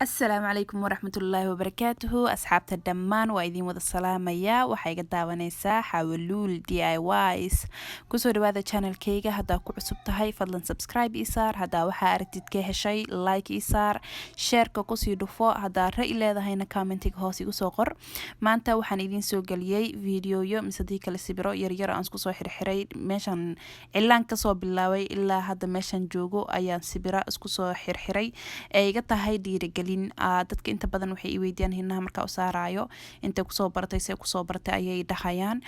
السلام عليكم ورحمة الله وبركاته أصحاب الدمان وإذين وذا السلام يا وحي قد داوانيسا حاولول DIYs كسو هذا channel كيغا هدا كو عصبتهاي فضلا سبسكرايب إيسار هدا وحا أردتد كيها شي لايك إيسار شير كوكوس يدوفو هدا رأي لذا هينا كامنتيك هوسي كسو قر مانتا وحان إذين سو قليي فيديو يو مسديك لسيبرو يرير أنسكو سو حرحري ميشان إلان كسو باللاوي إلا هدا ميشان جوغو أيان سيبرا اسكو سو حرحري أي قطاهاي ديري dadka inta badan waxay i weydiiyaan hinaha markaa u saarayo inta kusoo bartay see kusoo bartay ayay dhahayaan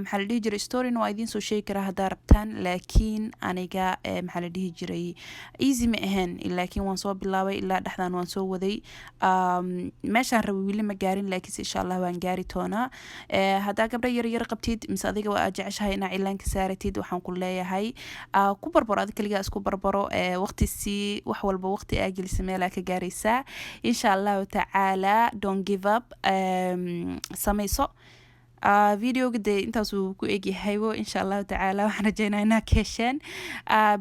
maxaa la dhihi jiray storyna waa idiin soo sheegi karaa haddaa rabtaan laakiin aniga maxaa la dhihi jiray easy ma ahayn laakiin waan soo bilaabay ilaa dhexdaan waan soo waday meeshaan rabay weli ma gaarin laakiinse insha allah waan gaari doonaa haddaa gabdha yaryar qabtid mise adiga waa aad jeceshahay inaa cilaanka saaratid waxaan ku leeyahay ku barbaro adiga kaligaa isku barbaro waqti sii wax walba waqti aa gelisa meelaa ka gaaraysaa إن شاء الله تعالى don't give up سميسو فيديو قد انت سوكو ايجي هايو إن شاء الله تعالى وحنا جينا هنا كيشن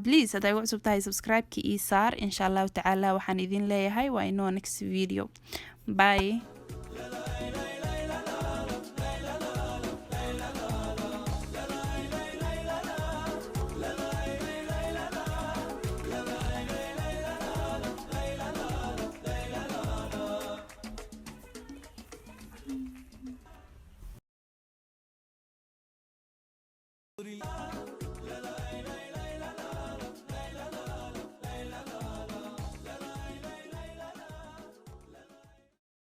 بليز هذا يوعد سبتاي سبسكرايب كي إيسار إن شاء الله تعالى وحنا إذين لي هاي وإنو next فيديو باي Sorry.